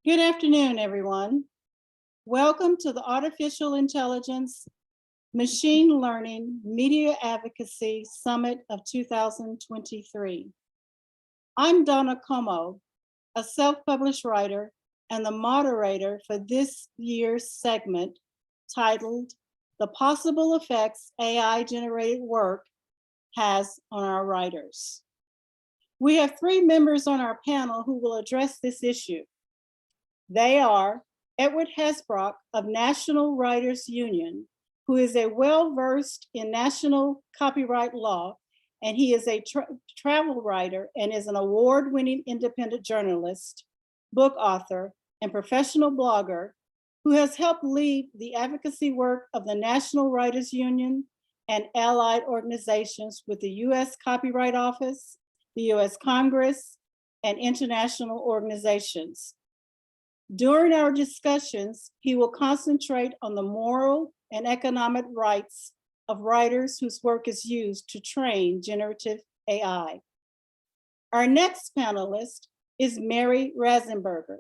Good afternoon, everyone. Welcome to the Artificial Intelligence Machine Learning Media Advocacy Summit of 2023. I'm Donna Commeaux, a self-published writer and the moderator for this year's segment titled The Possible Effects AI-Generated Work Has on Our Writers. We have three members on our panel who will address this issue. They are Edward Hasbrouck of National Writers Union, who is a well-versed in national copyright law, and he is a travel writer and is an award-winning independent journalist, book author, and professional blogger who has helped lead the advocacy work of the National Writers Union and allied organizations with the U.S. Copyright Office, the U.S. Congress, and international organizations. During our discussions, he will concentrate on the moral and economic rights of writers whose work is used to train generative AI. Our next panelist is Mary Rasenberger.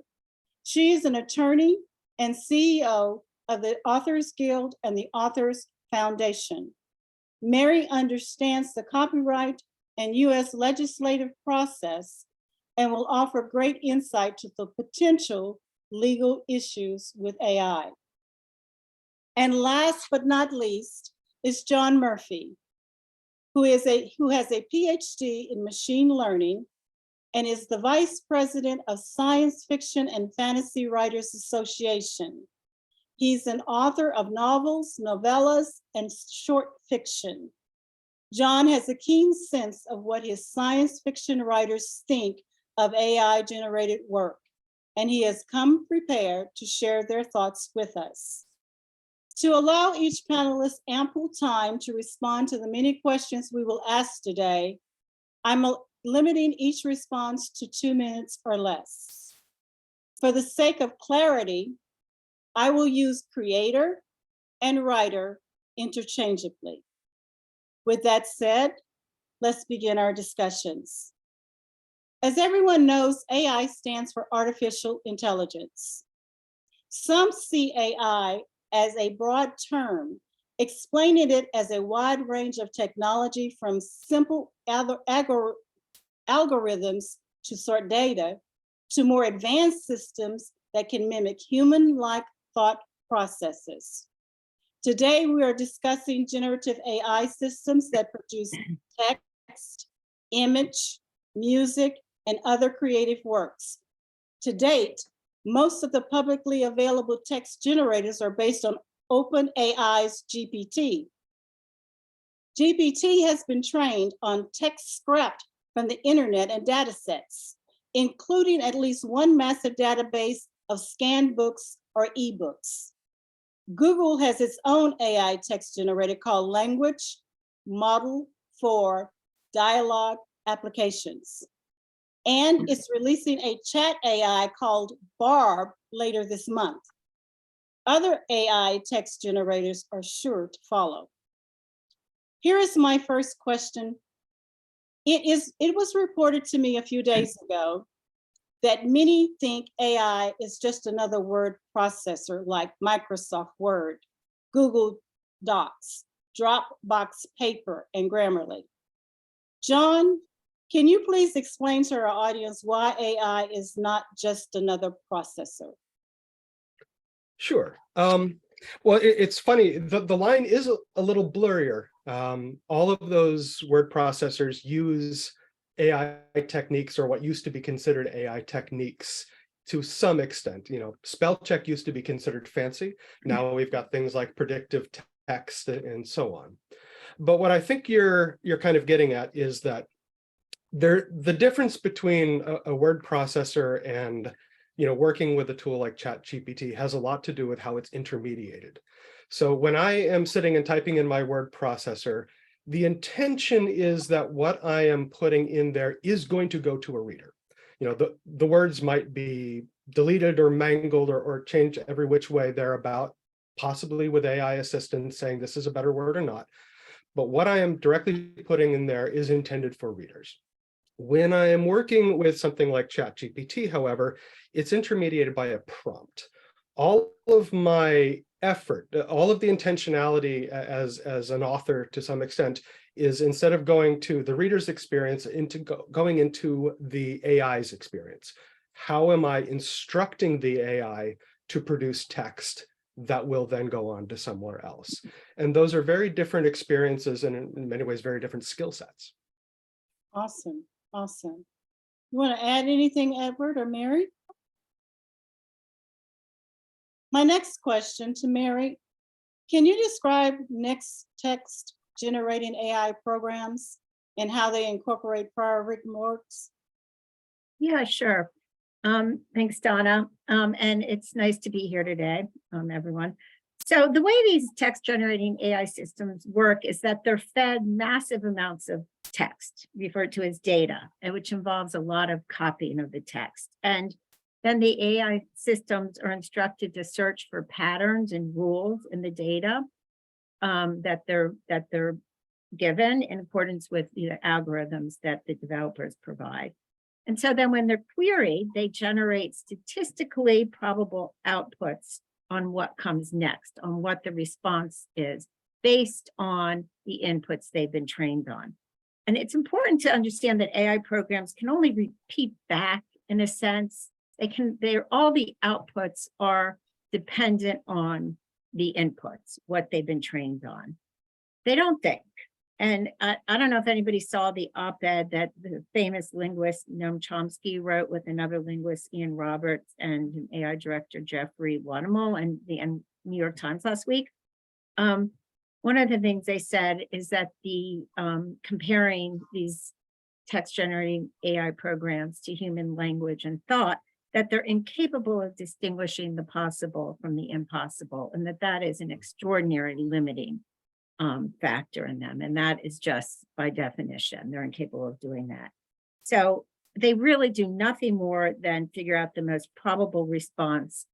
She is an attorney and CEO of the Authors Guild and the Authors Foundation. Mary understands the copyright and U.S. legislative process and will offer great insight to the potential legal issues with AI. And last but not least is John Murphy, who has a PhD in machine learning and is the Vice President of Science Fiction and Fantasy Writers Association. He's an author of novels, novellas, and short fiction. John has a keen sense of what his science fiction writers think of AI-generated work, and he has come prepared to share their thoughts with us. To allow each panelist ample time to respond to the many questions we will ask today, I'm limiting each response to 2 minutes or less. For the sake of clarity, I will use creator and writer interchangeably. With that said, let's begin our discussions. As everyone knows, AI stands for artificial intelligence. Some see AI as a broad term, explaining it as a wide range of technology from simple algorithms to sort data to more advanced systems that can mimic human-like thought processes. Today, we are discussing generative AI systems that produce text, image, music, and other creative works. To date, most of the publicly available text generators are based on OpenAI's GPT. GPT has been trained on text scrapped from the internet and data sets, including at least one massive database of scanned books or ebooks. Google has its own AI text generator called Language Model for Dialogue Applications. And it's releasing a chat AI called Barb later this month. Other AI text generators are sure to follow. Here is my first question. It was reported to me a few days ago that many think AI is just another word processor like Microsoft Word, Google Docs, Dropbox Paper, and Grammarly. John, can you please explain to our audience why AI is not just another processor? Sure. Well, it's funny, the line is a little blurrier. All of those word processors use AI techniques, or what used to be considered AI techniques, to some extent. You know, spell check used to be considered fancy. Now we've got things like predictive text and so on. But what I think you're kind of getting at is that the difference between a word processor and working with a tool like ChatGPT has a lot to do with how it's intermediated. So when I am sitting and typing in my word processor, the intention is that what I am putting in there is going to go to a reader. The words might be deleted or mangled or changed every which way thereabout, possibly with AI assistance saying this is a better word or not. But what I am directly putting in there is intended for readers. When I am working with something like ChatGPT, however, it's intermediated by a prompt. All of my effort, all of the intentionality as an author to some extent is, instead of going to the reader's experience, going into the AI's experience. How am I instructing the AI to produce text that will then go on to somewhere else? And those are very different experiences and in many ways very different skill sets. Awesome, awesome. You want to add anything, Edward or Mary? My next question to Mary, can you describe next text generating AI programs and how they incorporate prior written works? Yeah, sure. Thanks, Donna. And it's nice to be here today, everyone. So the way these text generating AI systems work is that they're fed massive amounts of text, referred to as data, and which involves a lot of copying of the text. And then the AI systems are instructed to search for patterns and rules in the data that they're given in accordance with the algorithms that the developers provide. And so then when they're queried, they generate statistically probable outputs on what comes next, on what the response is based on the inputs they've been trained on. And it's important to understand that AI programs can only repeat back, in a sense. All the outputs are dependent on the inputs, what they've been trained on. They don't think. And I don't know if anybody saw the op-ed that the famous linguist Noam Chomsky wrote with another linguist, Ian Roberts, and AI director Jeffrey Wadamel and the New York Times last week. One of the things they said is that the comparing these text generating AI programs to human language and thought, that they're incapable of distinguishing the possible from the impossible, and that is an extraordinary limiting factor in them. And that is just by definition, they're incapable of doing that. So they really do nothing more than figure out the most probable response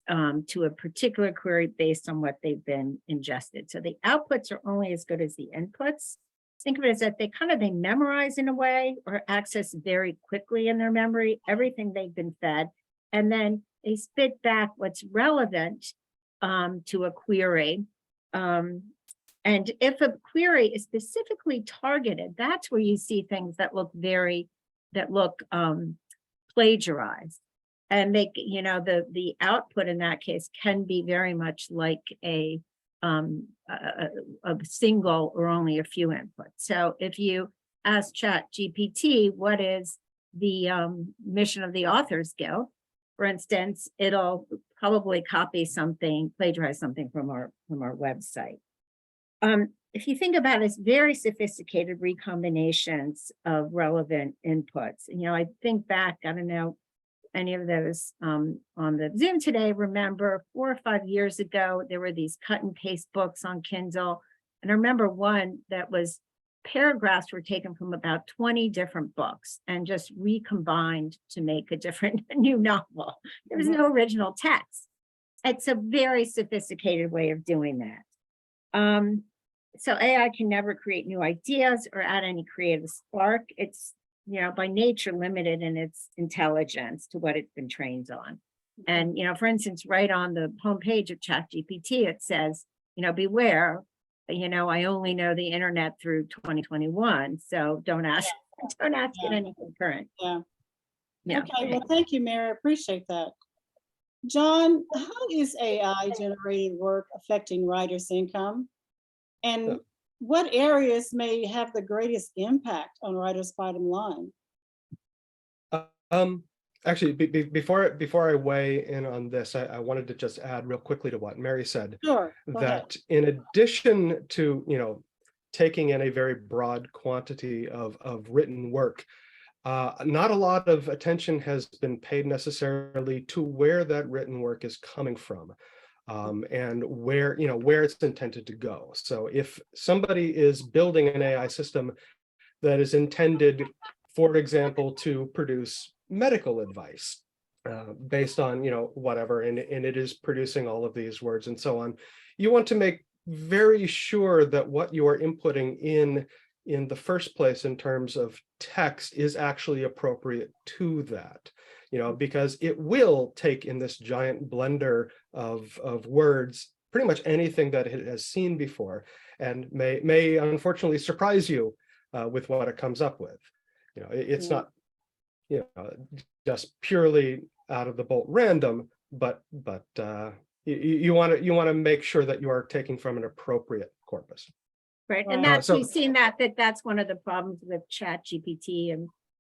to a particular query based on what they've been ingested. So the outputs are only as good as the inputs. Think of it as that they memorize in a way or access very quickly in their memory, everything they've been fed, and then they spit back what's relevant to a query. And if a query is specifically targeted, that's where you see things that look plagiarized. And the output in that case can be very much like a single or only a few inputs. So if you ask ChatGPT, what is the mission of the Authors Guild, for instance, it'll probably plagiarize something from our website. If you think about it, it's very sophisticated recombinations of relevant inputs. I think back, I don't know, any of those on the Zoom today, remember 4 or 5 years ago, there were these cut and paste books on Kindle. And I remember one that was paragraphs were taken from about 20 different books and just recombined to make a new novel. There was no original text. It's a very sophisticated way of doing that. So AI can never create new ideas or add any creative spark. It's by nature limited in its intelligence to what it's been trained on. And, for instance, right on the homepage of ChatGPT, it says, beware, I only know the internet through 2021. So don't ask it anything current. Yeah. Okay, well, thank you, Mary. I appreciate that. John, how is AI generating work affecting writers' income? And what areas may have the greatest impact on writers' bottom line? Actually, before I weigh in on this, I wanted to just add real quickly to what Mary said. Sure. That in addition to taking in a very broad quantity of written work, not a lot of attention has been paid necessarily to where that written work is coming from. And where it's intended to go. So if somebody is building an AI system that is intended, for example, to produce medical advice based on whatever, and it is producing all of these words and so on, you want to make very sure that what you are inputting in in the first place in terms of text is actually appropriate to that, because it will take in this giant blender of words, pretty much anything that it has seen before, and may unfortunately surprise you with what it comes up with. It's not, just purely out of the bolt random, but you want to make sure that you are taking from an appropriate corpus. Right, Right. and that's, So- we've seen that's one of the problems with ChatGPT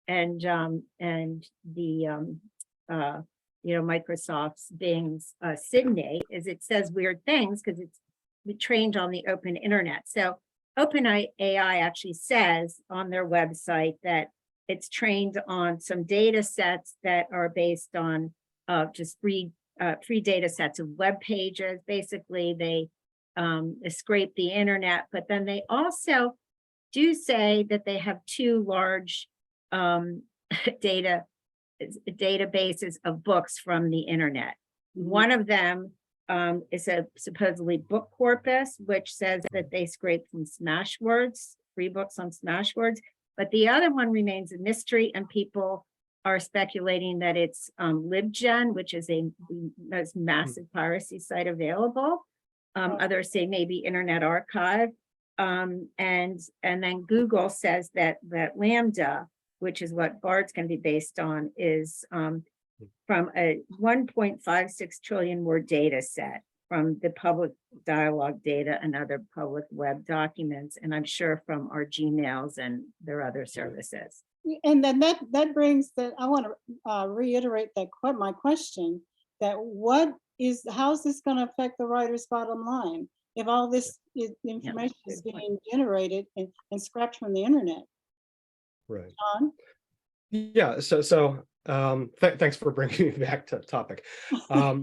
and the Microsoft's Bing's Sydney, is it says weird things because it's trained on the open internet. So OpenAI actually says on their website that it's trained on some data sets that are based on just free data sets of web pages. Basically, they scrape the internet, but then they also do say that they have two large databases of books from the internet. One of them is a supposedly book corpus, which says that they scrape from Smashwords, free books on Smashwords, but the other one remains a mystery, and people are speculating that it's LibGen, which is the most massive piracy site available. Others say maybe Internet Archive. And then Google says that Lambda, which is what Bard's going to be based on, is from a 1.56 trillion word data set from the public dialogue data and other public web documents, and I'm sure from our Gmails and their other services. And then that brings that, I want to reiterate my question, that how is this going to affect the writer's bottom line if all this information is being generated and scrapped from the internet? Right. John? Yeah. So thanks for bringing me back to topic. So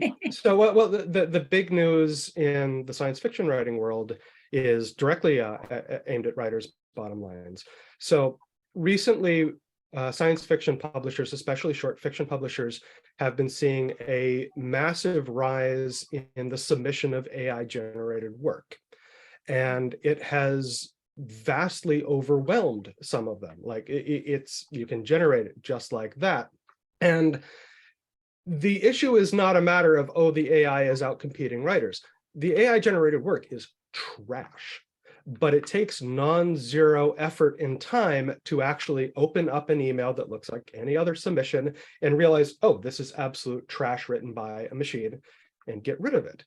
the big news in the science fiction writing world is directly aimed at writers' bottom lines. So recently, science fiction publishers, especially short fiction publishers, have been seeing a massive rise in the submission of AI-generated work. And it has vastly overwhelmed some of them. Like you can generate it just like that. And the issue is not a matter of, oh, the AI is out competing writers. The AI-generated work is trash. But it takes non-zero effort and time to actually open up an email that looks like any other submission and realize, oh, this is absolute trash written by a machine, and get rid of it.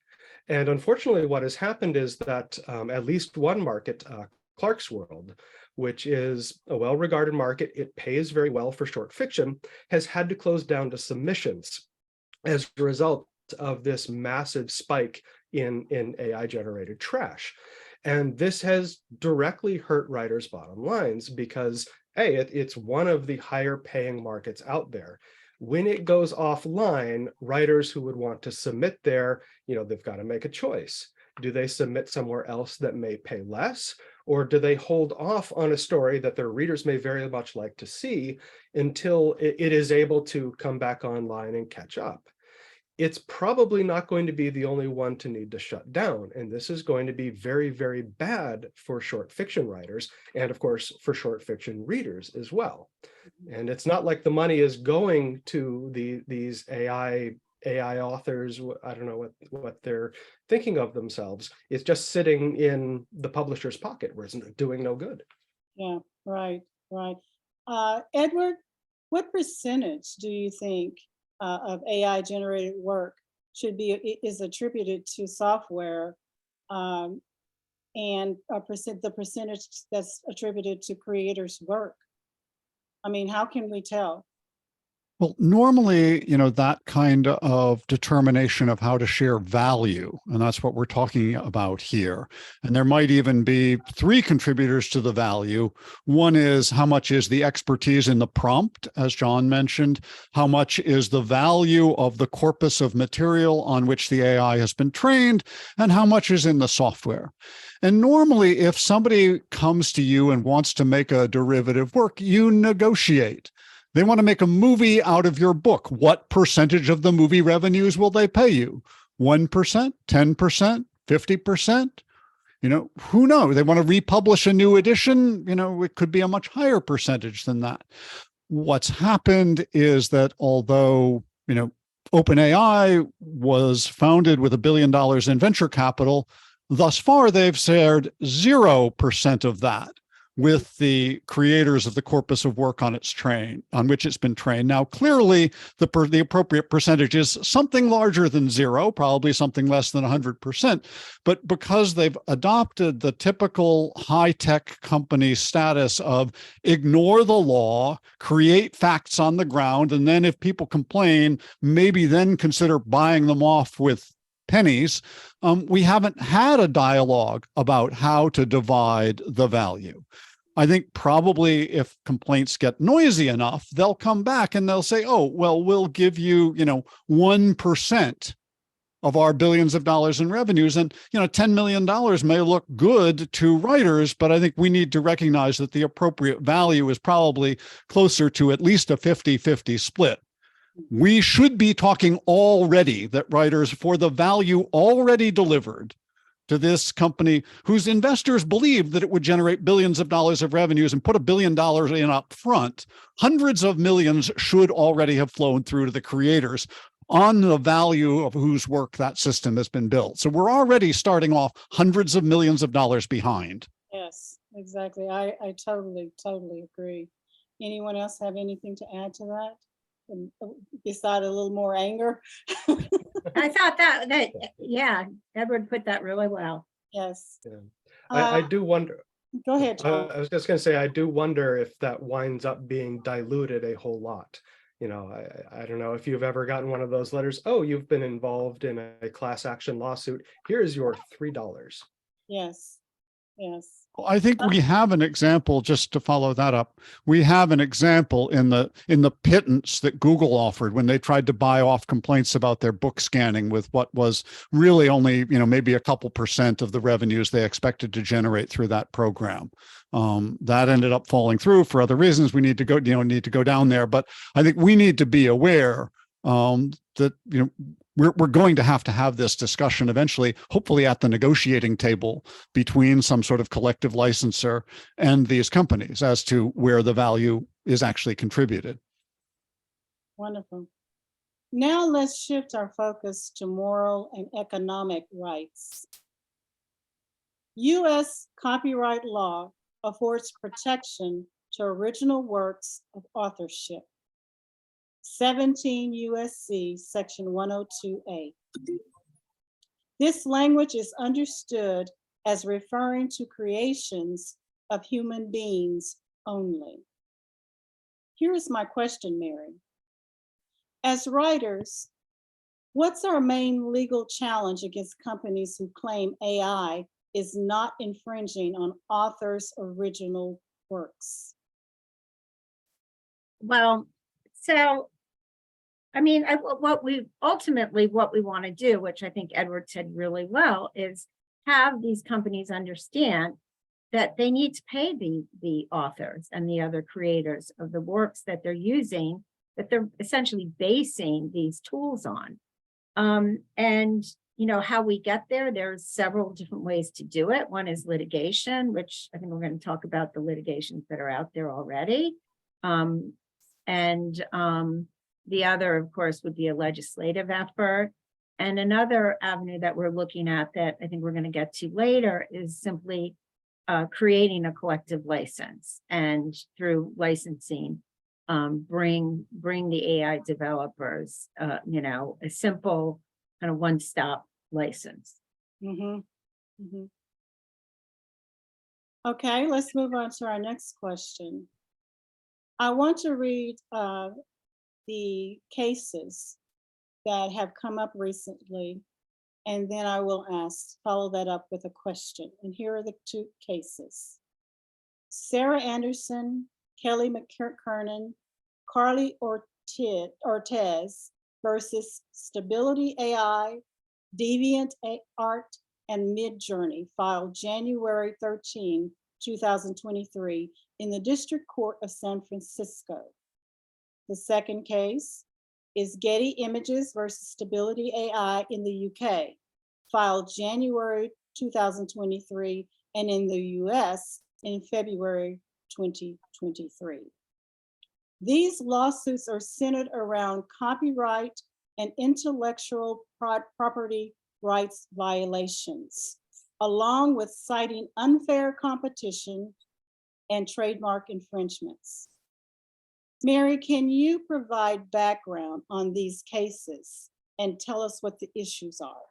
And unfortunately, what has happened is that at least one market, Clark's World, which is a well-regarded market, it pays very well for short fiction, has had to close down to submissions as a result of this massive spike in AI-generated trash. And this has directly hurt writers' bottom lines because, A, it's one of the higher paying markets out there. When it goes offline, writers who would want to submit there, they've got to make a choice. Do they submit somewhere else that may pay less? Or do they hold off on a story that their readers may very much like to see until it is able to come back online and catch up? It's probably not going to be the only one to need to shut down. And this is going to be very, very bad for short fiction writers, and of course, for short fiction readers as well. And it's not like the money is going to these AI authors. I don't know what they're thinking of themselves. It's just sitting in the publisher's pocket where it's doing no good. Yeah, right. Edward, what percentage do you think of AI-generated work is attributed to software, and the percentage that's attributed to creators' work? I mean, how can we tell? Well, normally, that kind of determination of how to share value, and that's what we're talking about here. And there might even be three contributors to the value. One is how much is the expertise in the prompt, as John mentioned, how much is the value of the corpus of material on which the AI has been trained, and how much is in the software. And normally, if somebody comes to you and wants to make a derivative work, you negotiate. They want to make a movie out of your book. What percentage of the movie revenues will they pay you? 1%, 10%, 50%? Who knows? They want to republish a new edition, it could be a much higher percentage than that. What's happened is that although, OpenAI was founded with $1 billion in venture capital, thus far they've shared 0% of that with the creators of the corpus of work on which it's been trained. Now, clearly, the appropriate percentage is something larger than 0, probably something less than 100%. But because they've adopted the typical high-tech company status of ignore the law, create facts on the ground, and then if people complain, maybe then consider buying them off with pennies, we haven't had a dialogue about how to divide the value. I think probably if complaints get noisy enough, they'll come back and they'll say, oh, well, we'll give you, 1% of our billions of dollars in revenues. And, $10 million may look good to writers, but I think we need to recognize that the appropriate value is probably closer to at least a 50-50 split. We should be talking already that writers, for the value already delivered to this company whose investors believed that it would generate billions of dollars of revenues and put $1 billion in up front, hundreds of millions should already have flown through to the creators on the value of whose work that system has been built. So we're already starting off hundreds of millions of dollars behind. Yes, exactly. I totally agree. Anyone else have anything to add to that? Beside a little more anger? I thought yeah, Edward put that really well. Yes. Yeah. I do wonder. Go ahead, John. I was just going to say, I do wonder if that winds up being diluted a whole lot. I don't know if you've ever gotten one of those letters. Oh, you've been involved in a class action lawsuit. Here's your $3. Yes. I think we have an example, just to follow that up. We have an example in the pittance that Google offered when they tried to buy off complaints about their book scanning with what was really only, maybe a couple % of the revenues they expected to generate through that program. That ended up falling through for other reasons. We need to go down there, but I think we need to be aware that, we're going to have this discussion eventually, hopefully at the negotiating table between some sort of collective licensor and these companies as to where the value is actually contributed. Wonderful. Now let's shift our focus to moral and economic rights. U.S. copyright law affords protection to original works of authorship. 17 U.S.C. Section 102A. This language is understood as referring to creations of human beings only. Here is my question, Mary. As writers, what's our main legal challenge against companies who claim AI is not infringing on authors' original works? Well, so, what we want to do, which I think Edward said really well, is have these companies understand that they need to pay the authors and the other creators of the works that they're using, that they're essentially basing these tools on. And how we get there's several different ways to do it. One is litigation, which I think we're going to talk about the litigations that are out there already. The other, of course, would be a legislative effort. And another avenue that we're looking at that I think we're going to get to later is simply creating a collective license, and through licensing, bring the AI developers, a simple kind of one-stop license. Okay, let's move on to our next question. I want to read the cases that have come up recently, and then I will follow that up with a question. And here are the two cases. Sarah Anderson, Kelly McKernan, Carly Ortiz versus Stability AI, Deviant Art, and Midjourney, filed January 13, 2023 in the District Court of San Francisco. The second case is Getty Images versus Stability AI in the UK, filed January 2023, and in the US in February 2023. These lawsuits are centered around copyright and intellectual property rights violations, along with citing unfair competition and trademark infringements. Mary, can you provide background on these cases and tell us what the issues are?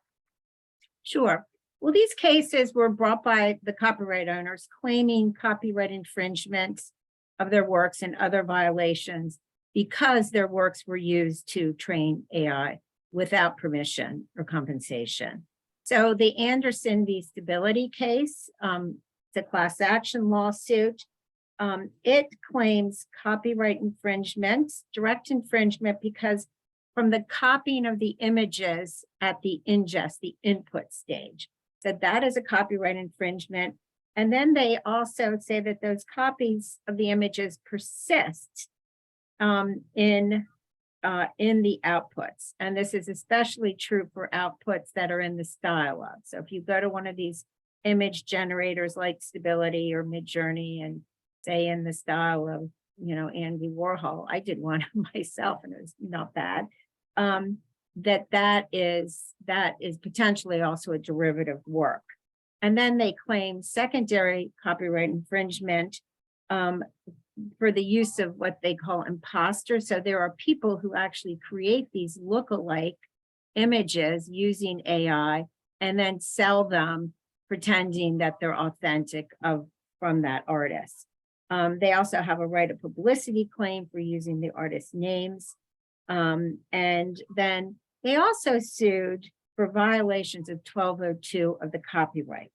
Sure. Well, these cases were brought by the copyright owners claiming copyright infringements of their works and other violations because their works were used to train AI without permission or compensation. So the Anderson v. Stability case, it's a class action lawsuit. It claims copyright infringement, direct infringement, because from the copying of the images at the ingest, the input stage, so that is a copyright infringement. And then they also say that those copies of the images persist in the outputs. And this is especially true for outputs that are in the style of. So if you go to one of these image generators like Stability or Midjourney and say in the style of, you know, Andy Warhol, I did one myself and it was not bad. That is potentially also a derivative work. And then they claim secondary copyright infringement for the use of what they call imposters. So there are people who actually create these look-alike images using AI and then sell them pretending that they're authentic from that artist. They also have a right of publicity claim for using the artist's names. And then they also sued for violations of 1202 of the copyright.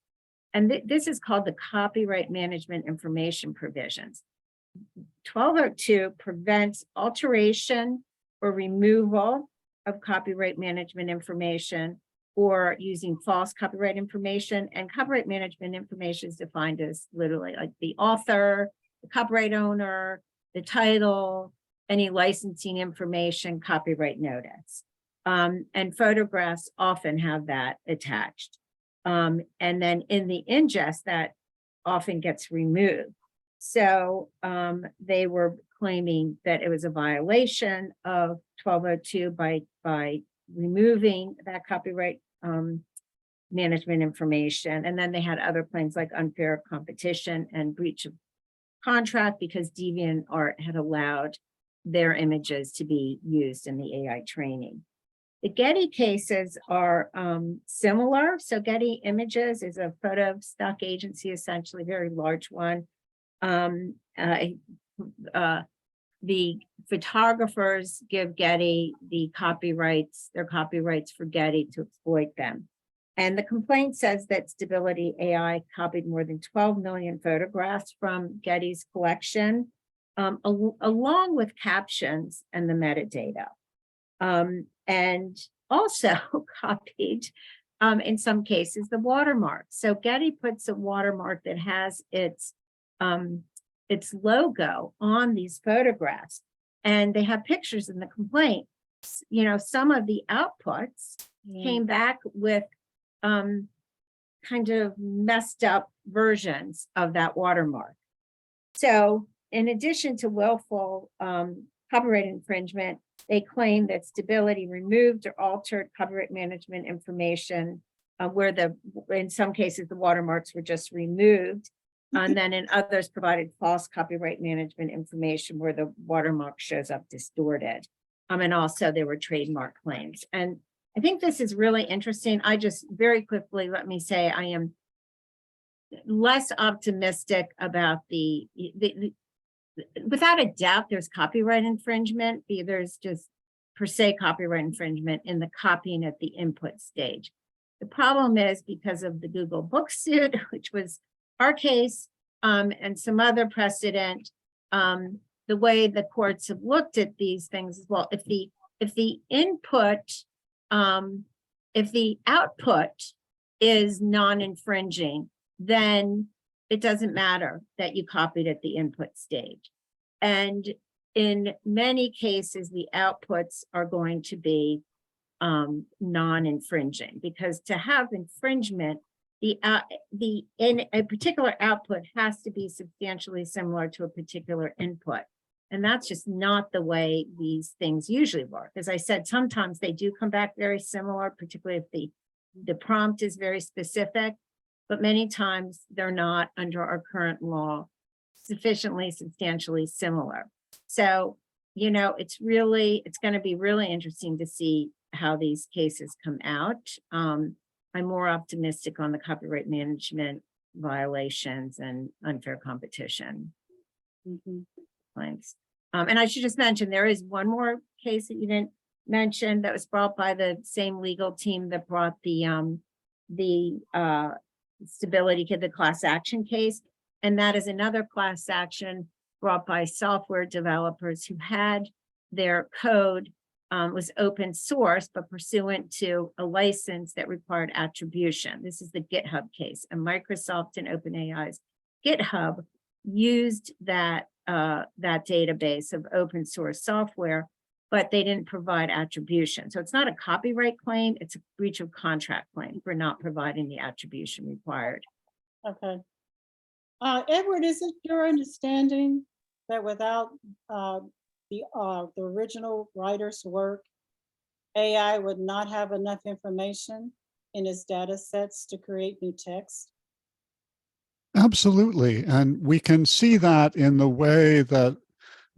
And this is called the Copyright Management Information Provisions. 1202 prevents alteration or removal of copyright management information or using false copyright information. And copyright management information is defined as literally like the author, the copyright owner, the title, any licensing information, copyright notice. And photographs often have that attached. And then in the ingest, that often gets removed. So they were claiming that it was a violation of 1202 by removing that copyright management information. And then they had other claims like unfair competition and breach of contract because DeviantArt had allowed their images to be used in the AI training. The Getty cases are similar. So Getty Images is a photo stock agency, essentially a very large one. The photographers give Getty the copyrights, their copyrights for Getty to exploit them. And the complaint says that Stability AI copied more than 12 million photographs from Getty's collection, along with captions and the metadata. And also copied, in some cases, the watermark. So Getty puts a watermark that has its logo on these photographs, and they have pictures in the complaint. You know, some of the outputs came back with kind of messed up versions of that watermark. So in addition to willful copyright infringement, they claim that Stability removed or altered copyright management information where in some cases, the watermarks were just removed. And then in others provided false copyright management information where the watermark shows up distorted. And also there were trademark claims. And I think this is really interesting. I just very quickly, let me say, I am less optimistic about without a doubt, there's copyright infringement. There's just per se copyright infringement in the copying at the input stage. The problem is because of the Google book suit, which was our case, and some other precedent, the way the courts have looked at these things as well. If the output is non-infringing, then it doesn't matter that you copied at the input stage. And in many cases, the outputs are going to be non-infringing, because to have infringement, in a particular output has to be substantially similar to a particular input. And that's just not the way these things usually work. As I said, sometimes they do come back very similar, particularly if the prompt is very specific, but many times they're not, under our current law, sufficiently substantially similar. So, you know, it's going to be really interesting to see how these cases come out. I'm more optimistic on the copyright management violations and unfair competition claims. And I should just mention, there is one more case that you didn't mention that was brought by the same legal team that brought the class action case. And that is another class action brought by software developers who had their code was open source, but pursuant to a license that required attribution. This is the GitHub case, and Microsoft and OpenAI's GitHub used that database of open source software, but they didn't provide attribution. So it's not a copyright claim, it's a breach of contract claim for not providing the attribution required. Okay. Edward, is it your understanding that without the original writer's work, AI would not have enough information in its data sets to create new text? Absolutely. And we can see that in the way that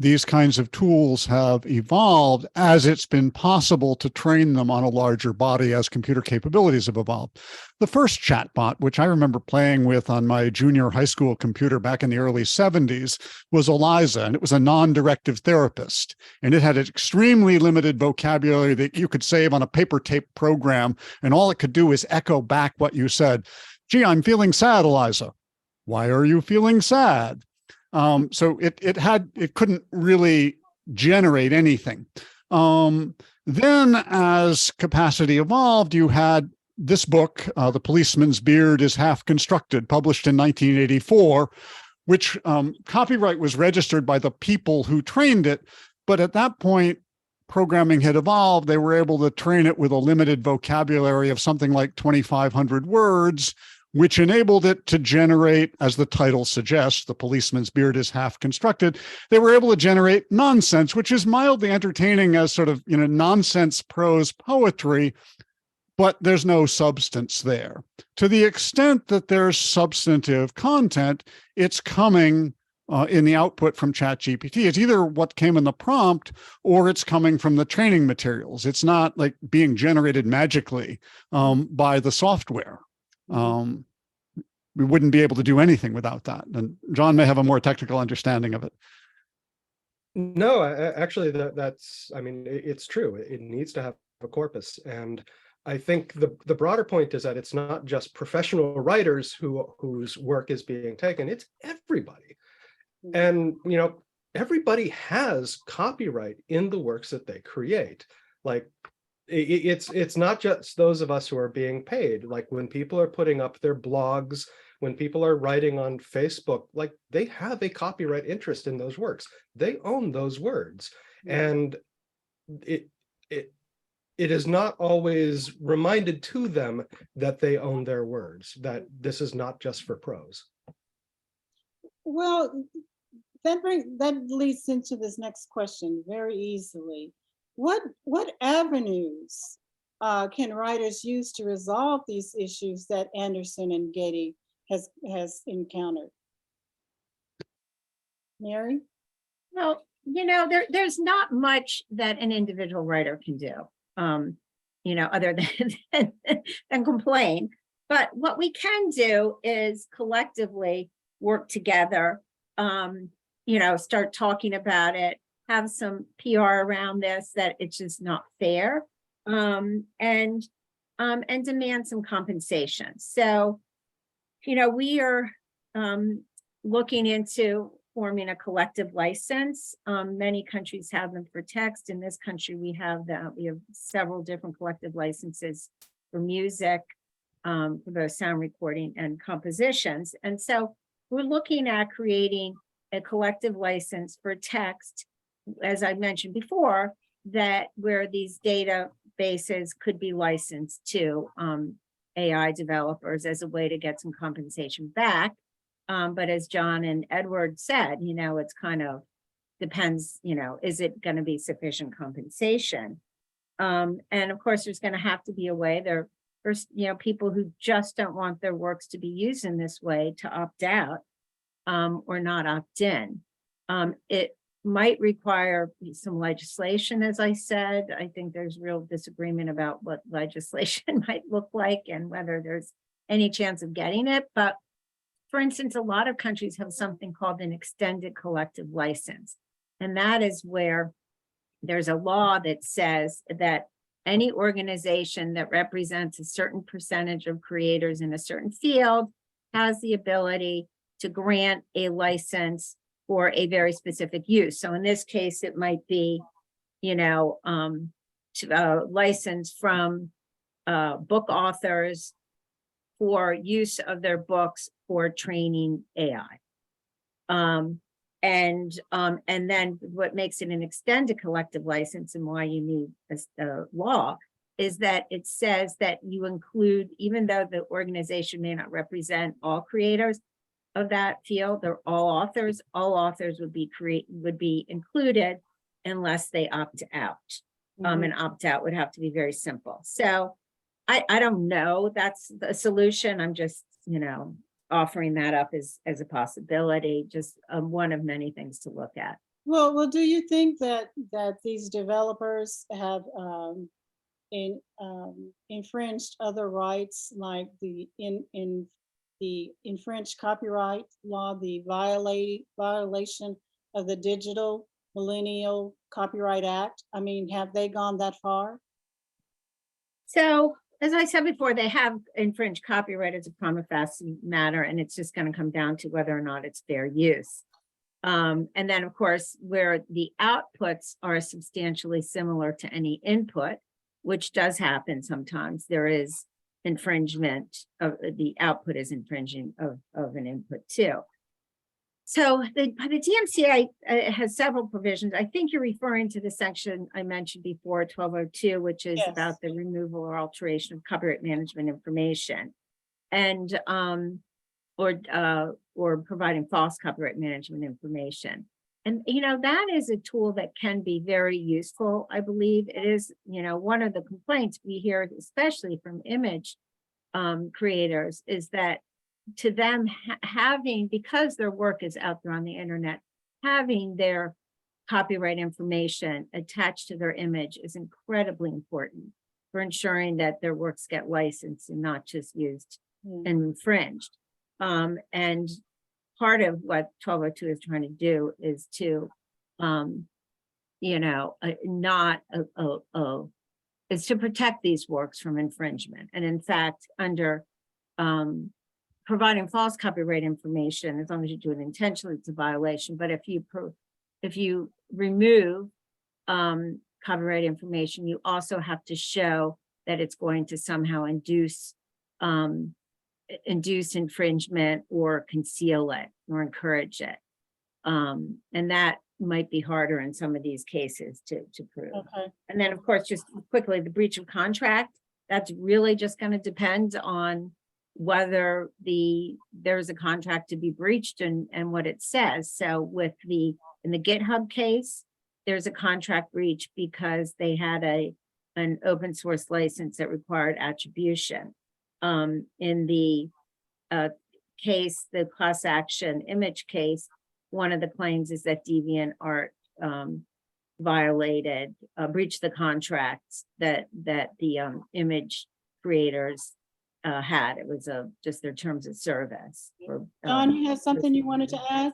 these kinds of tools have evolved as it's been possible to train them on a larger body as computer capabilities have evolved. The first chatbot, which I remember playing with on my junior high school computer back in the early 70s, was Eliza, and it was a non-directive therapist. And it had an extremely limited vocabulary that you could save on a paper tape program, and all it could do is echo back what you said. Gee, I'm feeling sad, Eliza. Why are you feeling sad? So it couldn't really generate anything. Then as capacity evolved, you had this book, The Policeman's Beard is Half Constructed, published in 1984, which copyright was registered by the people who trained it. But at that point, programming had evolved. They were able to train it with a limited vocabulary of something like 2,500 words, which enabled it to generate, as the title suggests, The Policeman's Beard is Half Constructed. They were able to generate nonsense, which is mildly entertaining as sort of, nonsense prose poetry, but there's no substance there. To the extent that there's substantive content, it's coming in the output from ChatGPT. It's either what came in the prompt or it's coming from the training materials. It's not like being generated magically by the software. We wouldn't be able to do anything without that. And John may have a more technical understanding of it. No, actually, it's true. It needs to have a corpus. And I think the broader point is that it's not just professional writers whose work is being taken, it's everybody. And, everybody has copyright in the works that they create. Like, it's not just those of us who are being paid. Like when people are putting up their blogs, when people are writing on Facebook, like they have a copyright interest in those works. They own those words. And it is not always reminded to them that they own their words, that this is not just for prose. Well, that leads into this next question very easily. What avenues can writers use to resolve these issues that Anderson and Getty has encountered? Mary? Well, there's not much that an individual writer can do, other than complain. But what we can do is collectively work together, start talking about it, have some PR around this, that it's just not fair, and demand some compensation. So, we are looking into forming a collective license. Many countries have them for text. In this country, we have several different collective licenses for music, for both sound recording and compositions. And so we're looking at creating a collective license for text, as I mentioned before, that where these databases could be licensed to AI developers as a way to get some compensation back. But as John and Edward said, it's kind of depends, is it going to be sufficient compensation? And of course, there's going to have to be a way. There's people who just don't want their works to be used in this way to opt out or not opt in. It might require some legislation, as I said. I think there's real disagreement about what legislation might look like and whether there's any chance of getting it. But for instance, a lot of countries have something called an extended collective license. And that is where there's a law that says that any organization that represents a certain percentage of creators in a certain field has the ability to grant a license for a very specific use. So in this case, it might be, license from book authors for use of their books for training AI. And then what makes it an extended collective license and why you need a law is that it says that you include, even though the organization may not represent all creators of that field, they're all authors would be included unless they opt out. And opt out would have to be very simple. So I don't know that's the solution. I'm just, offering that up as a possibility, just one of many things to look at. Well, do you think that these developers have infringed other rights, like the infringed copyright law, the violation of the Digital Millennial Copyright Act? I mean, have they gone that far? So, as I said before, they have infringed copyright as a prima facie matter, and it's just going to come down to whether or not it's fair use. And then, of course, where the outputs are substantially similar to any input, which does happen sometimes, there is infringement of the output is infringing of an input too. So the DMCA has several provisions. I think you're referring to the section I mentioned before, 1202, which is about the removal or alteration of copyright management information, and or providing false copyright management information. And that is a tool that can be very useful. I believe it is. One of the complaints we hear, especially from image creators, is that to them having, because their work is out there on the internet, having their copyright information attached to their image is incredibly important for ensuring that their works get licensed and not just used and infringed. And part of what 1202 is trying to do is to, is to protect these works from infringement. And in fact, under providing false copyright information, as long as you do it intentionally, it's a violation. But if you remove copyright information, you also have to show that it's going to somehow induce infringement or conceal it or encourage it. And that might be harder in some of these cases to prove. Okay. And then, of course, just quickly, the breach of contract, that's really just going to depend on whether there's a contract to be breached and what it says. So in the GitHub case, there's a contract breach because they had an open source license that required attribution. In the case, the class action image case, one of the claims is that DeviantArt breached the contracts that the image creators had. It was just their terms of service. Don, you have something you wanted to add?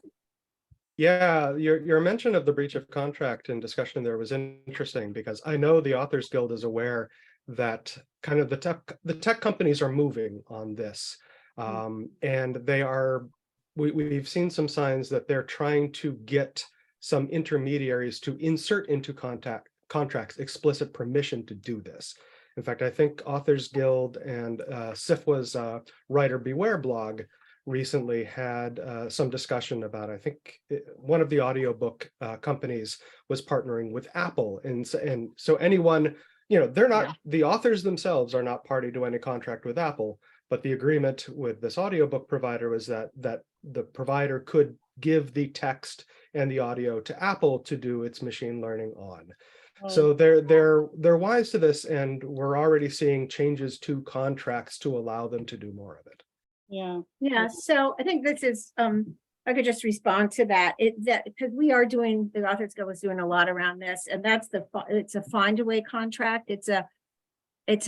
Yeah, your mention of the breach of contract and discussion there was interesting, because I know the Authors Guild is aware that kind of the tech companies are moving on this, and we've seen some signs that they're trying to get some intermediaries to insert into contracts explicit permission to do this. In fact, I think Authors Guild and SIFWA's Writer Beware blog recently had some discussion about, I think one of the audiobook companies was partnering with Apple. And so anyone they're not, the authors themselves are not party to any contract with Apple, but the agreement with this audiobook provider was that the provider could give the text and the audio to Apple to do its machine learning on. So they're wise to this, and we're already seeing changes to contracts to allow them to do more of it. Yeah, so I think this is, I could just respond to that. Because we are doing, the Authors Guild is doing a lot around this, and that's it's a find away contract. It's a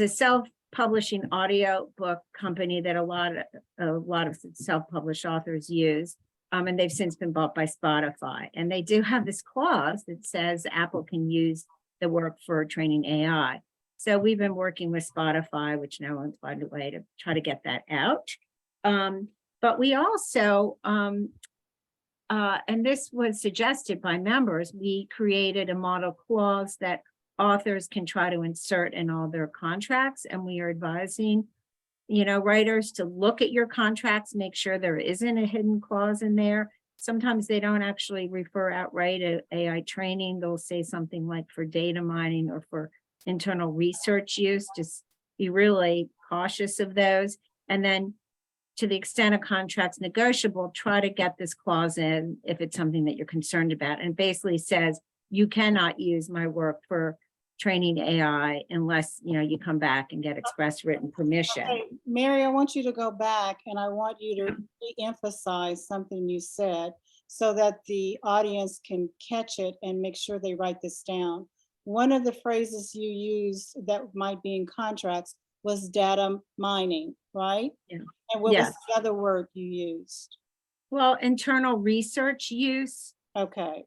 self-publishing audio book company that a lot of self-published authors use. And they've since been bought by Spotify. And they do have this clause that says Apple can use the work for training AI. So we've been working with Spotify, which now wants to find a way to try to get that out. But we also, and this was suggested by members, we created a model clause that authors can try to insert in all their contracts. And we are advising, writers to look at your contracts, make sure there isn't a hidden clause in there. Sometimes they don't actually refer outright to AI training. They'll say something like for data mining or for internal research use. Just be really cautious of those. And then to the extent a contract's negotiable, try to get this clause in if it's something that you're concerned about. And basically says, you cannot use my work for training AI unless, you come back and get express written permission. Okay, Mary, I want you to go back and I want you to re-emphasize something you said so that the audience can catch it and make sure they write this down. One of the phrases you used that might be in contracts was data mining, right? Yeah. And what Yes. was the other word you used? Well, internal research use. Okay.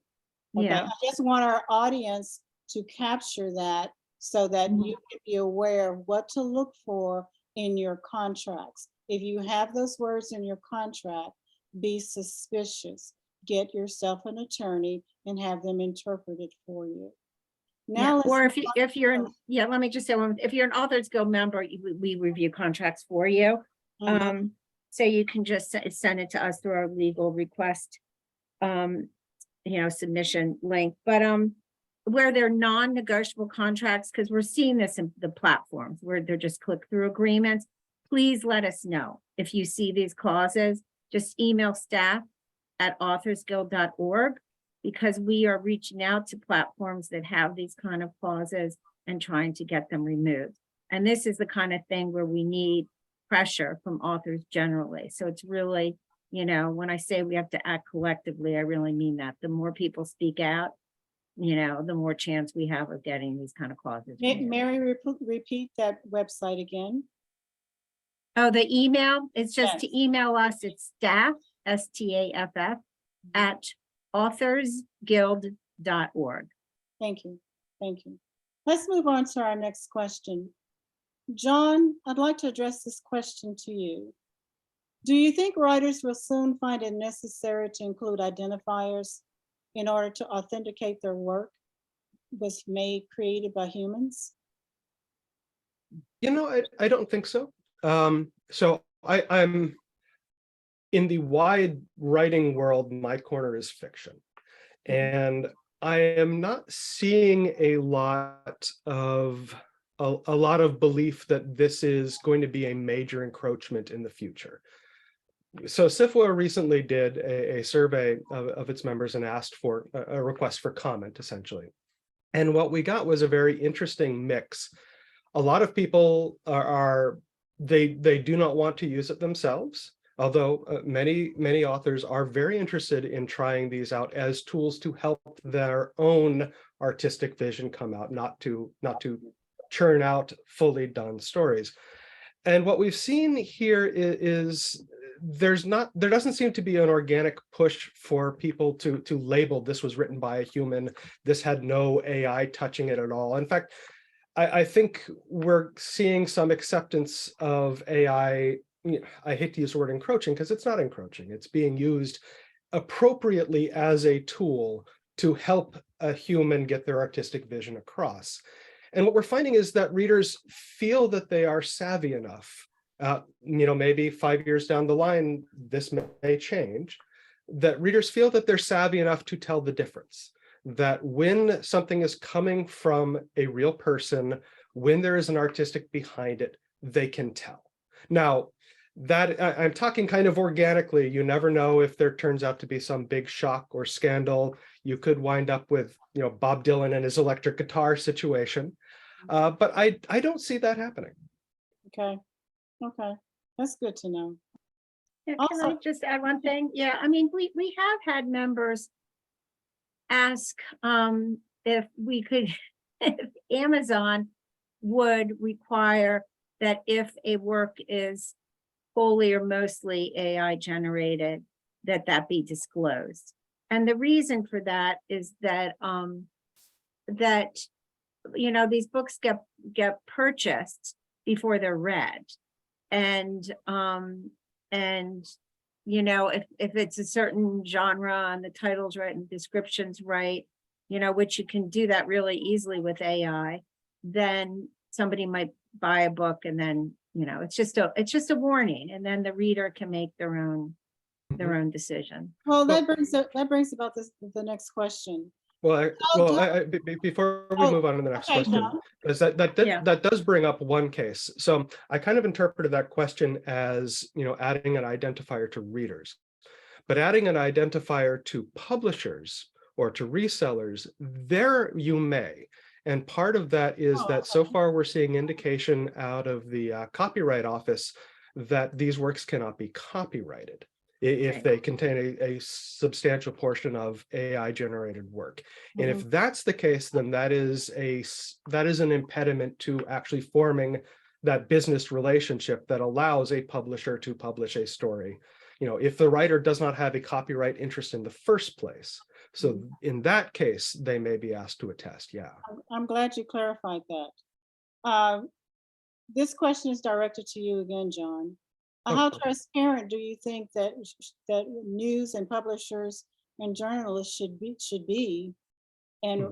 Yeah. I just want our audience to capture that so that you can be aware of what to look for in your contracts. If you have those words in your contract, be suspicious. Get yourself an attorney and have them interpreted for you. Now, Yeah. Or if you're, let me just say, if you're an Authors Guild member, we review contracts for you. So you can just send it to us through our legal request, submission link. But where they're non-negotiable contracts, because we're seeing this in the platforms where they're just click-through agreements, please let us know if you see these clauses. Just email staff@authorsguild.org, because we are reaching out to platforms that have these kind of clauses and trying to get them removed. And this is the kind of thing where we need pressure from authors generally. So it's really, when I say we have to act collectively, I really mean that. The more people speak out, the more chance we have of getting these kind of clauses. Mary, repeat that website again. Oh, the email, it's just Yes. to email us. It's staff, STAFF, @authorsguild.org. Thank you. Thank you. Let's move on to our next question. John, I'd like to address this question to you. Do you think writers will soon find it necessary to include identifiers in order to authenticate their work was created by humans? I don't think so. So I'm in the wide writing world, my corner is fiction. And I am not seeing a lot of belief that this is going to be a major encroachment in the future. So SIFWA recently did a survey of its members and asked for a request for comment, essentially. And what we got was a very interesting mix. A lot of people they do not want to use it themselves, although many authors are very interested in trying these out as tools to help their own artistic vision come out, not to churn out fully done stories. And what we've seen here is there doesn't seem to be an organic push for people to label this was written by a human, this had no AI touching it at all. In fact, I think we're seeing some acceptance of AI. I hate to use the word encroaching because it's not encroaching. It's being used appropriately as a tool to help a human get their artistic vision across. And what we're finding is that readers feel that they are savvy enough. Maybe 5 years down the line, this may change, that readers feel that they're savvy enough to tell the difference. that when something is coming from a real person, when there is an artistic behind it, they can tell. Now, that I'm talking kind of organically. You never know if there turns out to be some big shock or scandal. You could wind up with, Bob Dylan and his electric guitar situation. But I don't see that happening. Okay, that's good to know. Yeah, can I Also- just add one thing? Yeah, I mean, we have had members ask if we could, if Amazon would require that if a work is wholly or mostly AI generated, that be disclosed. And the reason for that is that these books get purchased before they're read. And if it's a certain genre and the title's right and the description's right, which you can do that really easily with AI, then somebody might buy a book and then, it's just a warning, and then the reader can make their own decision. Well, that brings about the next question. Well, before we move on to the next question, John. because that does bring up one case. So I kind of interpreted that question as, adding an identifier to readers, but adding an identifier to publishers or to resellers, there you may. And part of that is that so far we're seeing indication out of the Copyright Office that these works cannot be copyrighted if they contain a substantial portion of AI generated work. And if that's the case, then that is an impediment to actually forming that business relationship that allows a publisher to publish a story. If the writer does not have a copyright interest in the first place. So in that case, they may be asked to attest. Yeah. I'm glad you clarified that. This question is directed to you again, John. How transparent do you think that news and publishers and journalists should be, and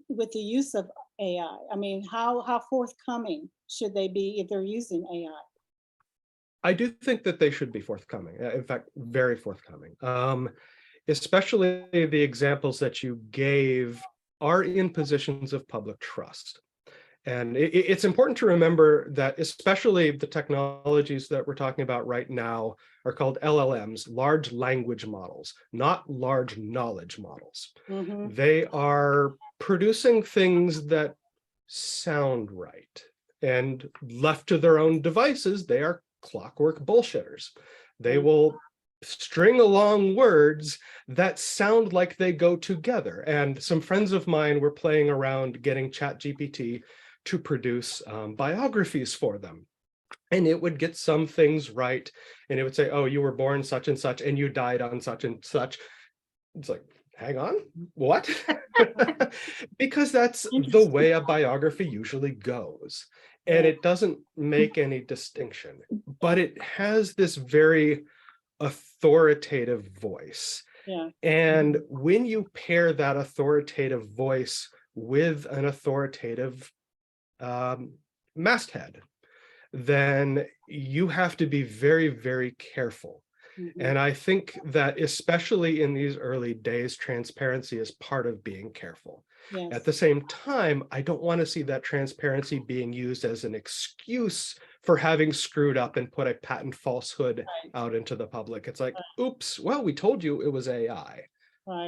with the use of AI? I mean, how forthcoming should they be if they're using AI? I do think that they should be forthcoming. In fact, very forthcoming. Especially the examples that you gave are in positions of public trust. And it's important to remember that especially the technologies that we're talking about right now are called LLMs, large language models, not large knowledge models. They are producing things that sound right. And left to their own devices, they are clockwork bullshitters. They will string along words that sound like they go together. And some friends of mine were playing around getting ChatGPT to produce biographies for them. And it would get some things right. And it would say, oh, you were born such and such, and you died on such and such. It's like, hang on, what? Because that's the way a biography usually goes. And it doesn't make any distinction, but it has this very authoritative voice. And when you pair that authoritative voice with an authoritative masthead, then you have to be very, very careful. And I think that especially in these early days, transparency is part of being careful. At the same time, I don't want to see that transparency being used as an excuse for having screwed up and put a patent falsehood out into the public. It's like, oops, well, we told you it was AI.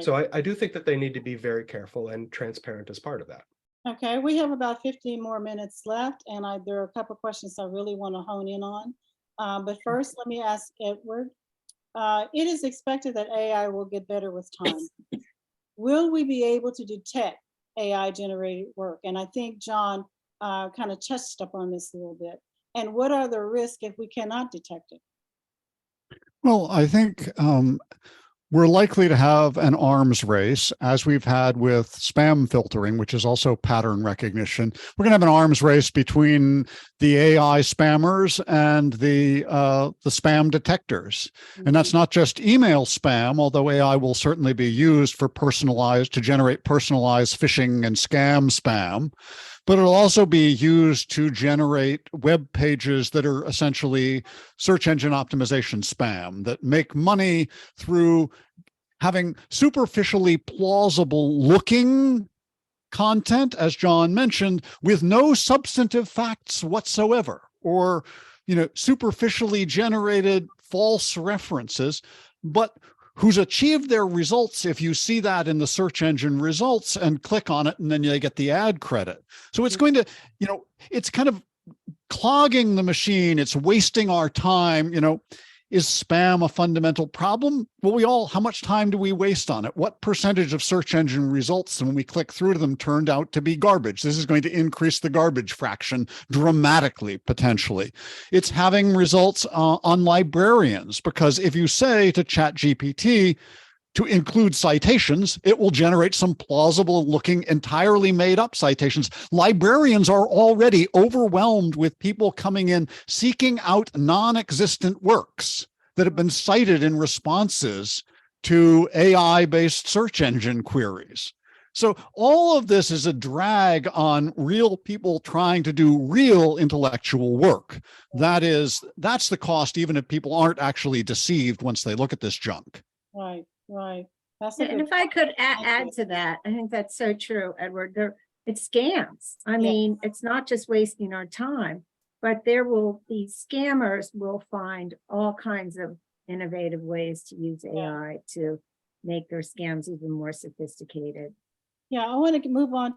So I do think that they need to be very careful and transparent as part of that. Okay, we have about 15 more minutes left, and there are a couple of questions I really want to hone in on. But first, let me ask Edward. It is expected that AI will get better with time. Will we be able to detect AI generated work? And I think John kind of touched upon this a little bit. And what are the risks if we cannot detect it? Well, I think we're likely to have an arms race, as we've had with spam filtering, which is also pattern recognition. We're going to have an arms race between the AI spammers and the spam detectors. And that's not just email spam, although AI will certainly be used for to generate personalized phishing and scam spam. But it'll also be used to generate web pages that are essentially search engine optimization spam, that make money through having superficially plausible looking content, as John mentioned, with no substantive facts whatsoever, or, superficially generated false references, but who's achieved their results if you see that in the search engine results and click on it, and then they get the ad credit. So it's going to, it's kind of clogging the machine. It's wasting our time. Is spam a fundamental problem? Well, how much time do we waste on it? What percentage of search engine results when we click through to them turned out to be garbage? This is going to increase the garbage fraction dramatically, potentially. It's having results on librarians, because if you say to ChatGPT to include citations, it will generate some plausible looking, entirely made up citations. Librarians are already overwhelmed with people coming in seeking out non-existent works that have been cited in responses to AI-based search engine queries. So all of this is a drag on real people trying to do real intellectual work. That's the cost, even if people aren't actually deceived once they look at this junk. Right. Right. And if I could add to that, I think that's so true, Edward. It's scams. I mean, it's not just wasting our time, but these scammers will find all kinds of innovative ways to use AI to make their scams even more sophisticated. Yeah, I want to move on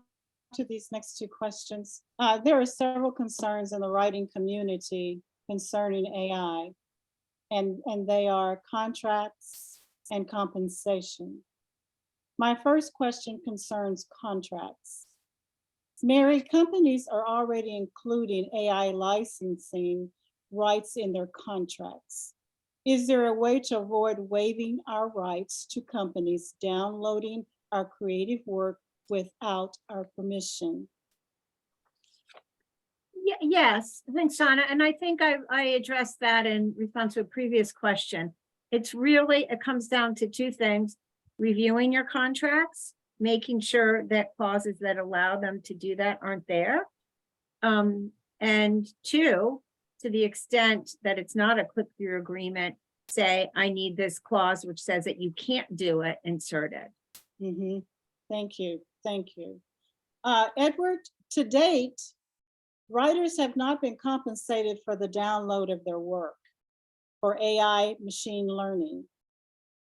to these next two questions. There are several concerns in the writing community concerning AI, and they are contracts and compensation. My first question concerns contracts. Mary, companies are already including AI licensing rights in their contracts. Is there a way to avoid waiving our rights to companies downloading our creative work without our permission? Yes, thanks, Donna. And I think I addressed that in response to a previous question. It comes down to two things: reviewing your contracts, making sure that clauses that allow them to do that aren't there. And two, to the extent that it's not a click-through agreement, say, I need this clause which says that you can't do it, insert it. Mm-hmm. Thank you. Thank you. Edward, to date, writers have not been compensated for the download of their work for AI machine learning.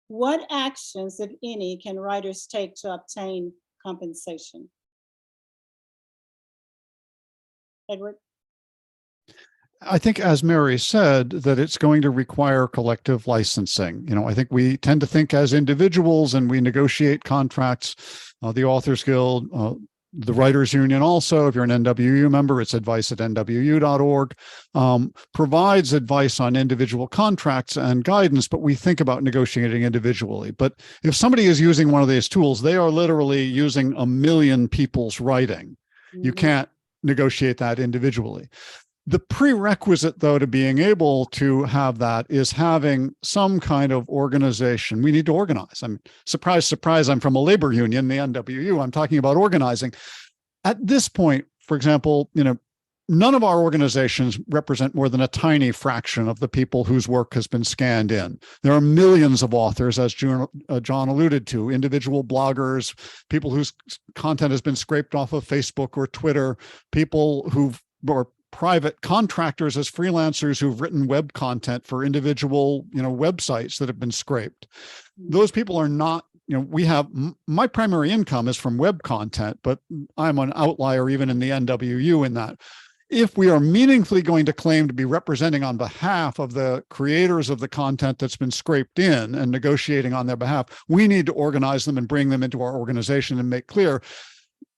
What actions, if any, can writers take to obtain compensation? Edward? I think, as Mary said, that it's going to require collective licensing. I think we tend to think as individuals and we negotiate contracts. The Authors Guild, the Writers Union also, if you're an NWU member, it's advice@nwu.org, provides advice on individual contracts and guidance, but we think about negotiating individually. But if somebody is using one of these tools, they are literally using 1 million people's writing. Mm-hmm. You can't negotiate that individually. The prerequisite, though, to being able to have that is having some kind of organization. We need to organize. Surprise, surprise, I'm from a labor union, the NWU. I'm talking about organizing. At this point, for example, none of our organizations represent more than a tiny fraction of the people whose work has been scanned in. There are millions of authors, as John alluded to, individual bloggers, people whose content has been scraped off of Facebook or Twitter, people or private contractors as freelancers who've written web content for individual, websites that have been scraped. Those people are not, my primary income is from web content, but I'm an outlier even in the NWU in that. If we are meaningfully going to claim to be representing on behalf of the creators of the content that's been scraped in and negotiating on their behalf, we need to organize them and bring them into our organization and make clear.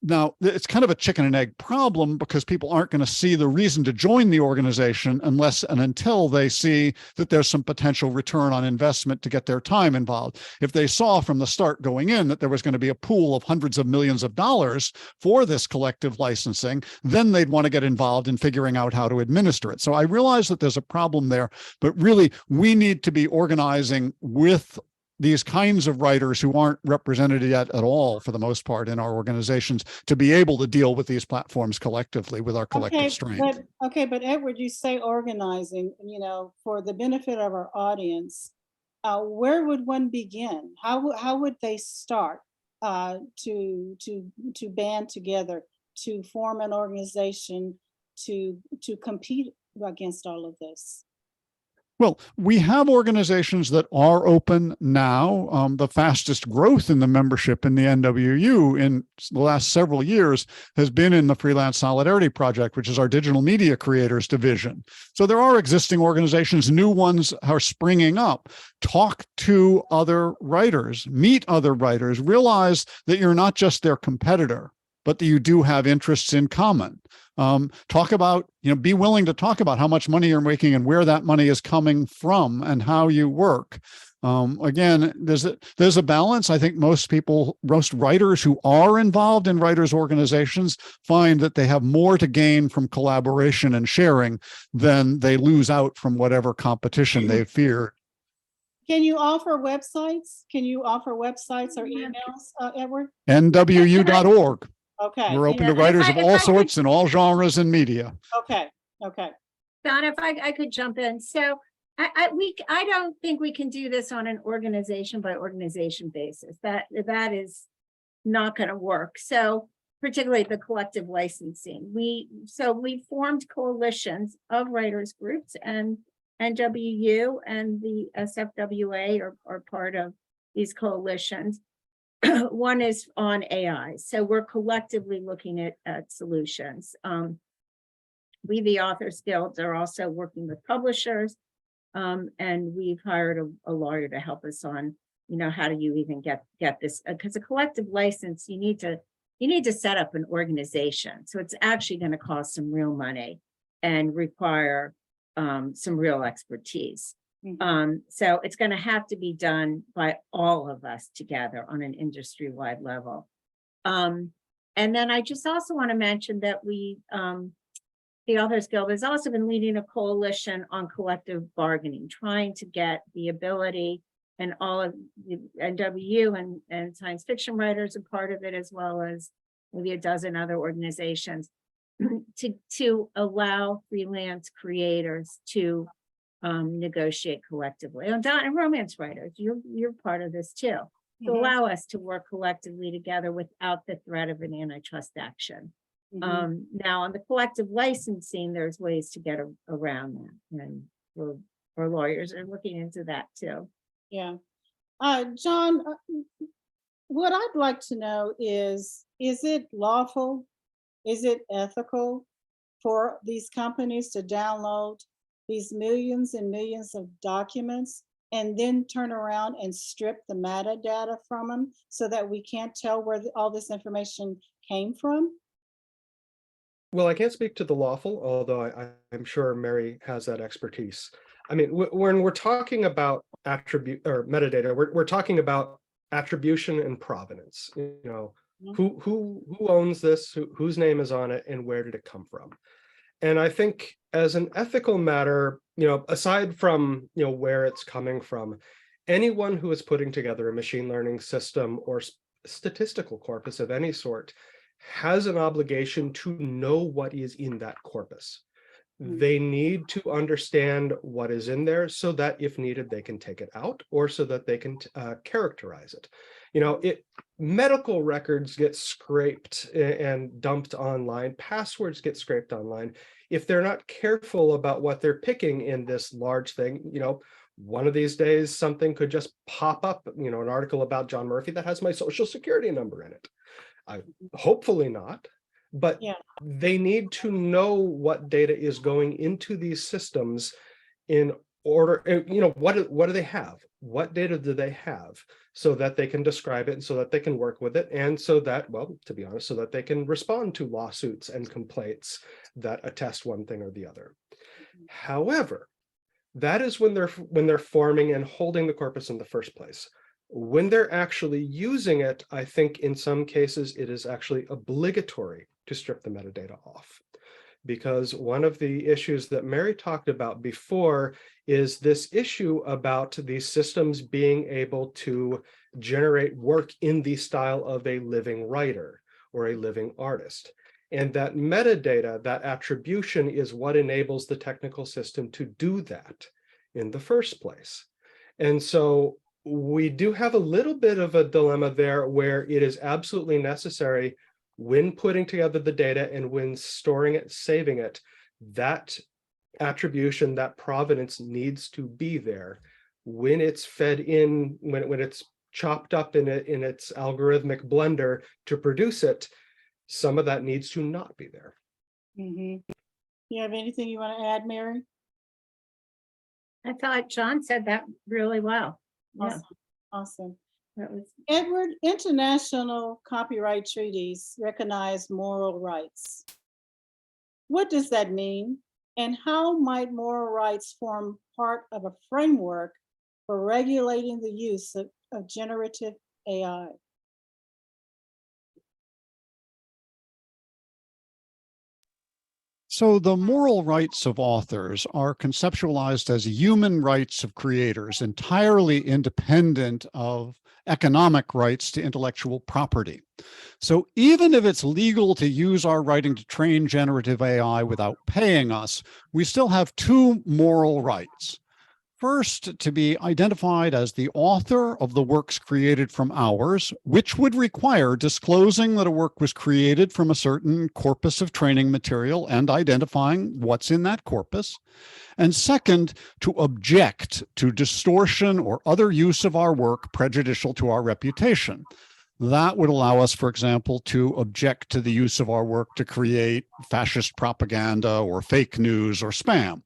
Now, it's kind of a chicken and egg problem because people aren't going to see the reason to join the organization unless and until they see that there's some potential return on investment to get their time involved. If they saw from the start going in that there was going to be a pool of hundreds of millions of dollars for this collective licensing, then they'd want to get involved in figuring out how to administer it. So I realize that there's a problem there, but really we need to be organizing with these kinds of writers who aren't represented yet at all, for the most part, in our organizations, to be able to deal with these platforms collectively with our collective strength. But Edward, you say organizing, for the benefit of our audience, where would one begin? How would they start to band together, to form an organization, to compete against all of this? Well, we have organizations that are open now. The fastest growth in the membership in the NWU in the last several years has been in the Freelance Solidarity Project, which is our digital media creators division. So there are existing organizations, new ones are springing up. Talk to other writers, meet other writers, realize that you're not just their competitor, but that you do have interests in common. Talk about, be willing to talk about how much money you're making and where that money is coming from and how you work. Again, there's a balance. I think most writers who are involved in writers' organizations find that they have more to gain from collaboration and sharing than they lose out from whatever competition they fear. Can you offer websites? Can you offer websites or emails, Edward? NWU.org. Okay. We're open to and writers if of I all could- sorts in all genres and media. Okay. Okay. Donna, if I could jump in. So I don't think we can do this on an organization by organization basis. That is not going to work. So particularly the collective licensing. We formed coalitions of writers groups, and NWU and the SFWA are part of these coalitions. One is on AI. So we're collectively looking at solutions. We, the Authors Guild, are also working with publishers, and we've hired a lawyer to help us on, how do you even get this? Because a collective license, you need to set up an organization. So it's actually going to cost some real money and require some real expertise. So it's going to have to be done by all of us together on an industry-wide level. And then I just also want to mention that the Authors Guild has also been leading a coalition on collective bargaining, trying to get the ability, and all of the NWU and science fiction writers are part of it, as well as maybe a dozen other organizations, to allow freelance creators to negotiate collectively. And romance writers, you're part of this too, to allow us to work collectively together without the threat of an antitrust action. Now on the collective licensing, there's ways to get around that, and our lawyers are looking into that too. Yeah. John, what I'd like to know is it lawful? Is it ethical for these companies to download these millions and millions of documents and then turn around and strip the metadata from them so that we can't tell where all this information came from? Well, I can't speak to the lawful, although I'm sure Mary has that expertise. I mean, when we're talking about attribute or metadata, we're talking about attribution and provenance. Who owns this, whose name is on it, and where did it come from? And I think as an ethical matter, aside from where it's coming from, anyone who is putting together a machine learning system or statistical corpus of any sort has an obligation to know what is in that corpus. They need to understand what is in there so that if needed, they can take it out, or so that they can characterize it. Medical records get scraped and dumped online. Passwords get scraped online. If they're not careful about what they're picking in this large thing, one of these days, something could just pop up, an article about John Murphy that has my social security number in it. Hopefully not, but they need to know what data is going into these systems in order, what do they have? What data do they have so that they can describe it and so that they can work with it, and so that, well, to be honest, so that they can respond to lawsuits and complaints that attest one thing or the other. However, that is when they're forming and holding the corpus in the first place. When they're actually using it, I think in some cases it is actually obligatory to strip the metadata off. Because one of the issues that Mary talked about before is this issue about these systems being able to generate work in the style of a living writer or a living artist. And that metadata, that attribution, is what enables the technical system to do that in the first place. And so we do have a little bit of a dilemma there where it is absolutely necessary when putting together the data and when storing it, saving it, that attribution, that provenance needs to be there. When it's fed in, when it's chopped up in its algorithmic blender to produce it, some of that needs to not be there. You have anything you want to add, Mary? I thought John said that really well. Yeah, Awesome. Awesome. that was, Edward, international copyright treaties recognize moral rights. What does that mean? And how might moral rights form part of a framework for regulating the use of generative AI? So the moral rights of authors are conceptualized as human rights of creators, entirely independent of economic rights to intellectual property. So even if it's legal to use our writing to train generative AI without paying us, we still have two moral rights. First, to be identified as the author of the works created from ours, which would require disclosing that a work was created from a certain corpus of training material and identifying what's in that corpus. And second, to object to distortion or other use of our work prejudicial to our reputation. That would allow us, for example, to object to the use of our work to create fascist propaganda or fake news or spam.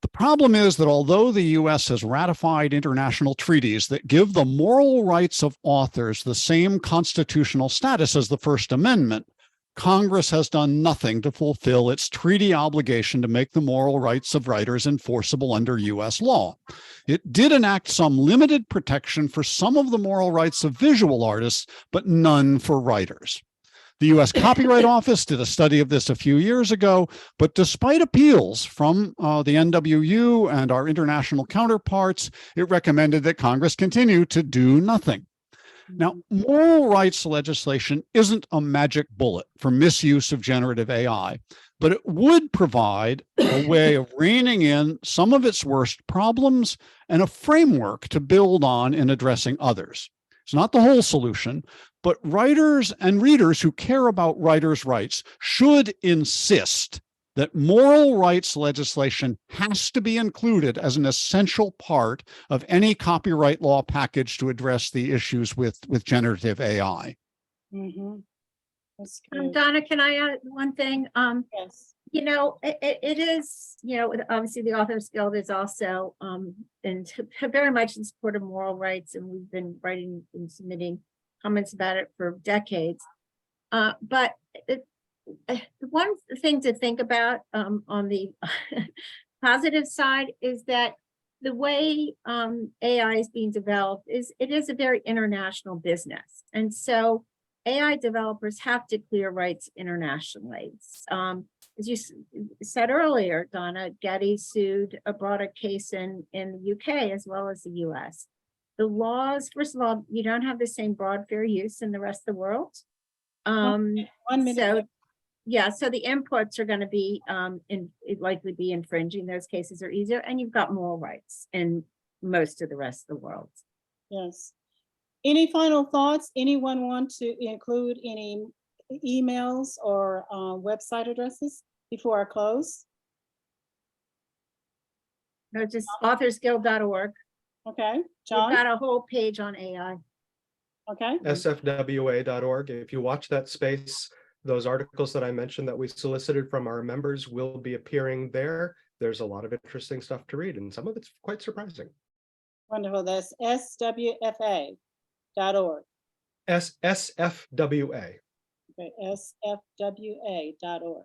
The problem is that although the US has ratified international treaties that give the moral rights of authors the same constitutional status as the First Amendment, Congress has done nothing to fulfill its treaty obligation to make the moral rights of writers enforceable under US law. It did enact some limited protection for some of the moral rights of visual artists, but none for writers. The US Copyright Office did a study of this a few years ago, but despite appeals from the NWU and our international counterparts, it recommended that Congress continue to do nothing. Now, moral rights legislation isn't a magic bullet for misuse of generative AI, but it would provide a way of reining in some of its worst problems and a framework to build on in addressing others. It's not the whole solution, but writers and readers who care about writers' rights should insist that moral rights legislation has to be included as an essential part of any copyright law package to address the issues with generative AI. That's good. Donna, can I add one thing? Yes. You know, it is, you know, obviously the Authors Guild is also very much in support of moral rights, and we've been writing and submitting comments about it for decades. But one thing to think about on the positive side is that the way AI is being developed it is a very international business, and so AI developers have to clear rights internationally. As you said earlier, Donna, Getty brought a case in the UK as well as the US. The laws, first of all, you don't have the same broad fair use in the rest of the world. 1 minute. So, yeah, so the inputs are going to be likely be infringing. Those cases are easier, and you've got moral rights in most of the rest of the world. Yes. Any final thoughts? Anyone want to include any emails or website addresses before I close? No, just authorsguild.org. Okay, We've John? got a whole page on AI. Okay, sfwa.org. If you watch that space, those articles that I mentioned that we solicited from our members will be appearing there. There's a lot of interesting stuff to read, and some of it's quite surprising. wonderful. That's swfa.org. SFWA. Okay, sfwa.org.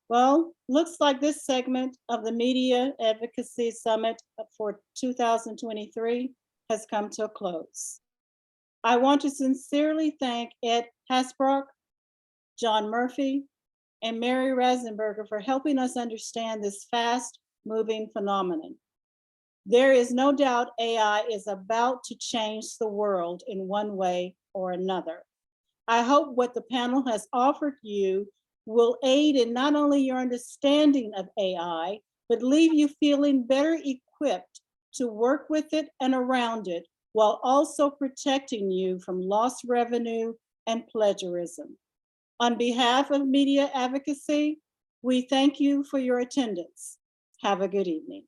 Well, looks like this segment of the Media Advocacy Summit for 2023 has come to a close. I want to sincerely thank Ed Hasbrouck, John Murphy, and Mary Rasenberger for helping us understand this fast-moving phenomenon. There is no doubt AI is about to change the world in one way or another. I hope what the panel has offered you will aid in not only your understanding of AI, but leave you feeling better equipped to work with it and around it while also protecting you from lost revenue and plagiarism. On behalf of Media Advocacy, we thank you for your attendance. Have a good evening.